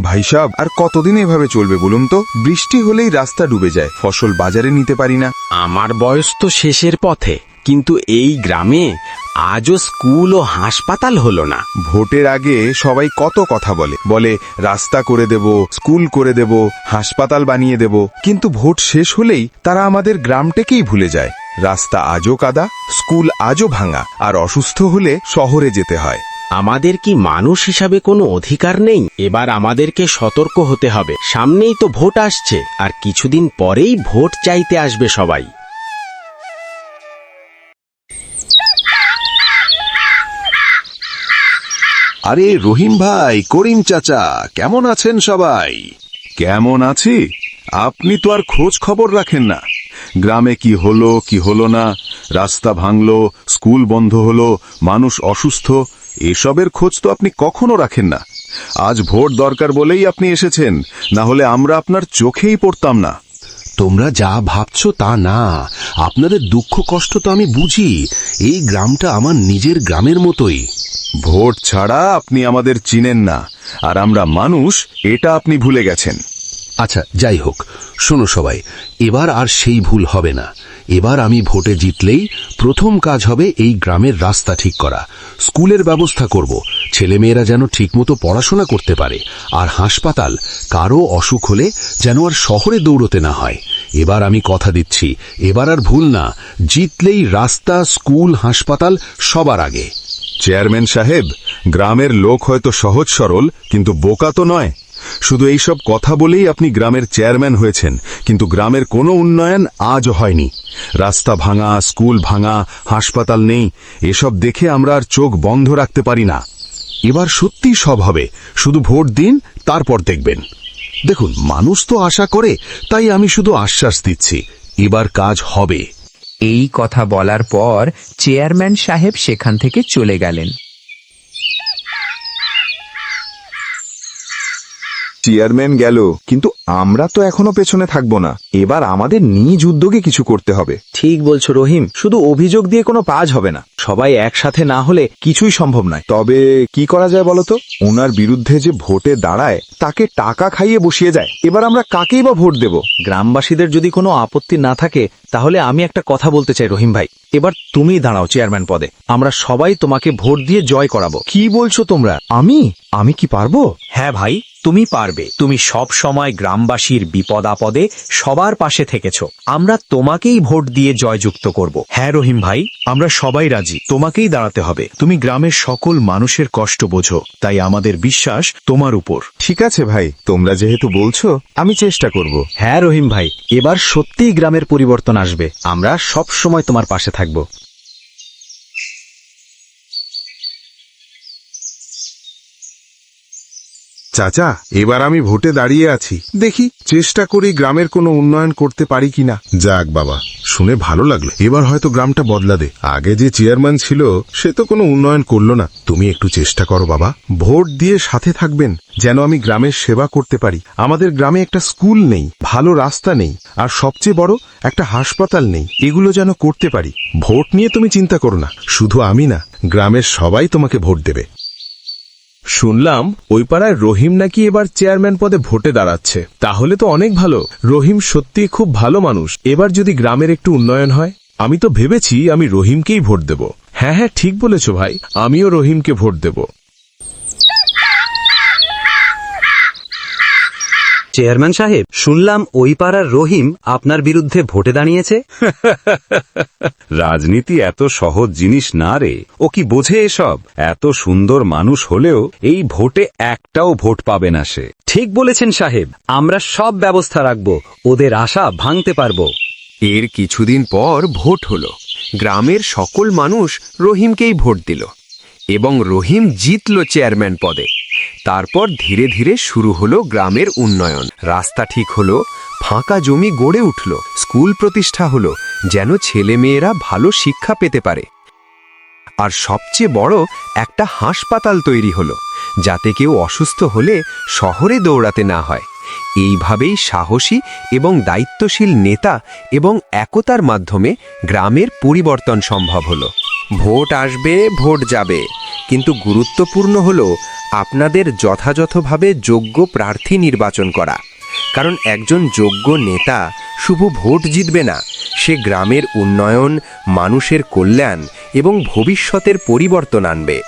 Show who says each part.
Speaker 1: ভাই সাহেব, আর কতদিন এভাবে চলবে বলুন তো? বৃষ্টি হলেই রাস্তা ডুবে যায়, ফসল বাজারে নিতে পারি না।
Speaker 2: আমার বয়স তো শেষের পথে, কিন্তু এই গ্রামে আজও স্কুল ও হাসপাতাল হলো না।
Speaker 1: ভোটের আগে সবাই কত কথা বলে রাস্তা করে দেব, স্কুল করে দেব, হাসপাতাল বানিয়ে দেব, কিন্তু ভোট শেষ হলেই তারা আমাদের গ্রামটাকেই ভুলে যায়। রাস্তা আজও কাদা, স্কুল আজও ভাঙা, আর অসুস্থ হলে শহরে যেতে হয়।
Speaker 2: আমাদের কি মানুষ হিসাবে কোনো অধিকার নেই? এবার আমাদেরকে সতর্ক হতে হবে। সামনেই তো ভোট আসছে, আর কিছুদিন পরেই ভোট চাইতে আসবে সবাই।
Speaker 3: আরে রহিম ভাই, করিম চাচা, কেমন আছেন সবাই?
Speaker 1: কেমন আছি? আপনি তো আর খোঁজ খবর রাখেন না। গ্রামে কি হলো না, রাস্তা ভাঙলো, স্কুল বন্ধ হলো, মানুষ অসুস্থ, এসবের খোঁজ তো আপনি কখনো রাখেন না। আজ ভোট দরকার বলেই আপনি এসেছেন, না হলে আমরা আপনার চোখেই পড়তাম না।
Speaker 3: তোমরা যা ভাবছো তা না, আপনাদের দুঃখ কষ্ট তো আমি বুঝি। এই গ্রামটা আমার নিজের গ্রামের মতোই।
Speaker 1: ভোট ছাড়া আপনি আমাদের চিনেন না, আর আমরা মানুষ, এটা আপনি ভুলে গেছেন।
Speaker 3: আচ্ছা, যাই হোক, শোনো সবাই, এবার আর সেই ভুল হবে না। এবার আমি ভোটে জিতলেই প্রথম কাজ হবে এই গ্রামের রাস্তা ঠিক করা, স্কুলের ব্যবস্থা করব, ছেলেমেয়েরা যেন ঠিকমতো পড়াশোনা করতে পারে, আর হাসপাতাল, কারো অসুখ হলে যেন আর শহরে দৌড়তে না হয়। এবার আমি কথা দিচ্ছি, এবার আর ভুল না, জিতলেই রাস্তা, স্কুল, হাসপাতাল সবার আগে।
Speaker 1: চেয়ারম্যান সাহেব, গ্রামের লোক হয়তো সহজ সরল, কিন্তু বোকা তো নয়। শুধু এইসব কথা বলেই আপনি গ্রামের চেয়ারম্যান হয়েছেন, কিন্তু গ্রামের কোনো উন্নয়ন আজও হয়নি। রাস্তা ভাঙা, স্কুল ভাঙা, হাসপাতাল নেই, এসব দেখে আমরা আর চোখ বন্ধ রাখতে পারি না। এবার সত্যি সব হবে, শুধু ভোট দিন, তারপর দেখবেন।
Speaker 3: দেখুন, মানুষ তো আশা করে, তাই আমি শুধু আশ্বাস দিচ্ছি, এবার কাজ হবে।
Speaker 4: এই কথা বলার পর চেয়ারম্যান সাহেব সেখান থেকে চলে গেলেন।
Speaker 1: চেয়ারম্যান গেল, কিন্তু আমরা তো এখনো পেছনে থাকবো না। এবার আমাদের নিজ উদ্যোগে কিছু করতে হবে।
Speaker 5: ঠিক বলছো রহিম, শুধু অভিযোগ দিয়ে কোনো কাজ হবে না। সবাই একসাথে না হলে কিছুই সম্ভব নয়।
Speaker 1: তবে কি করা যায় বলতো? ওনার বিরুদ্ধে যে ভোটে দাঁড়ায় তাকে টাকা খাইয়ে বসিয়ে যায়। এবার আমরা কাকেই বা ভোট দেব?
Speaker 5: গ্রামবাসীদের যদি কোনো আপত্তি না থাকে, তাহলে আমি একটা কথা বলতে চাই রহিম ভাই। এবার তুমি দাঁড়াও চেয়ারম্যান পদে, আমরা সবাই তোমাকে ভোট দিয়ে জয় করাবো।
Speaker 1: কি বলছো তোমরা? আমি কি পারবো?
Speaker 5: হ্যাঁ ভাই, তুমি পারবে। তুমি সব সময় গ্রামবাসীর বিপদ আপদে সবার পাশে থেকেছো। আমরা তোমাকেই ভোট দিয়ে জয়যুক্ত করব।
Speaker 6: হ্যাঁ রহিম ভাই, আমরা সবাই রাজি, তোমাকেই দাঁড়াতে হবে। তুমি গ্রামের সকল মানুষের কষ্ট বোঝো, তাই আমাদের বিশ্বাস তোমার উপর।
Speaker 1: ঠিক আছে ভাই, তোমরা যেহেতু বলছো, আমি চেষ্টা করব।
Speaker 5: হ্যাঁ রহিম ভাই, এবার সত্যিই গ্রামের পরিবর্তন আসবে। আমরা সব সময় তোমার পাশে থাকব।
Speaker 1: চাচা, এবার আমি ভোটে দাঁড়িয়ে আছি, দেখি চেষ্টা করি গ্রামের কোনো উন্নয়ন করতে পারি কিনা। যাক বাবা, শুনে ভালো লাগলো। এবার হয়তো গ্রামটা বদলাবে। আগে যে চেয়ারম্যান ছিল সে তো কোনো উন্নয়ন করলো না। তুমি একটু চেষ্টা করো বাবা, ভোট দিয়ে সাথে থাকবেন, যেন আমি গ্রামের সেবা করতে পারি। আমাদের গ্রামে একটা স্কুল নেই, ভালো রাস্তা নেই, আর সবচেয়ে বড় একটা হাসপাতাল নেই। এগুলো যেন করতে পারি। ভোট নিয়ে তুমি চিন্তা করো না, শুধু আমি না, গ্রামের সবাই তোমাকে ভোট দেবে।
Speaker 6: শুনলাম ওই পাড়ায় রহিম নাকি এবার চেয়ারম্যান পদে ভোটে দাঁড়াচ্ছে। তাহলে তো অনেক ভালো। রহিম সত্যি খুব ভালো মানুষ। এবার যদি গ্রামের একটু উন্নয়ন হয়, আমি তো ভেবেছি আমি রহিমকেই ভোট দেব। হ্যাঁ হ্যাঁ, ঠিক বলেছো ভাই, আমিও রহিমকে ভোট দেব।
Speaker 7: চেয়ারম্যান সাহেব, শুনলাম ওই পাড়ার রহিম আপনার বিরুদ্ধে ভোটে দাঁড়িয়েছে।
Speaker 8: রাজনীতি এত সহজ জিনিস না রে। ও কি বোঝে এসব? এত সুন্দর মানুষ হলেও এই ভোটে একটাও ভোট পাবে না সে।
Speaker 7: ঠিক বলেছেন সাহেব, আমরা সব ব্যবস্থা রাখব, ওদের আশা ভাঙতে পারবো।
Speaker 9: এর কিছুদিন পর ভোট হলো। গ্রামের সকল মানুষ রহিমকেই ভোট দিল এবং রহিম জিতল চেয়ারম্যান পদে। তারপর ধীরে ধীরে শুরু হলো গ্রামের উন্নয়ন। রাস্তা ঠিক হলো, ফাঁকা জমি গড়ে উঠল, স্কুল প্রতিষ্ঠা হলো, যেন ছেলে মেয়েরা ভালো শিক্ষা পেতে পারে। আর সবচেয়ে বড় একটা হাসপাতাল তৈরি হলো, যাতে কেউ অসুস্থ হলে শহরে দৌড়াতে না হয়। এইভাবেই সাহসী এবং দায়িত্বশীল নেতা এবং একতার মাধ্যমে গ্রামের পরিবর্তন সম্ভব হলো। ভোট আসবে, ভোট যাবে, কিন্তু গুরুত্বপূর্ণ হলো আপনাদের যথাযথভাবে যোগ্য প্রার্থী নির্বাচন করা, কারণ একজন যোগ্য নেতা শুধু ভোট জিতবে না, সে গ্রামের উন্নয়ন, মানুষের কল্যাণ এবং ভবিষ্যতের পরিবর্তন আনবে।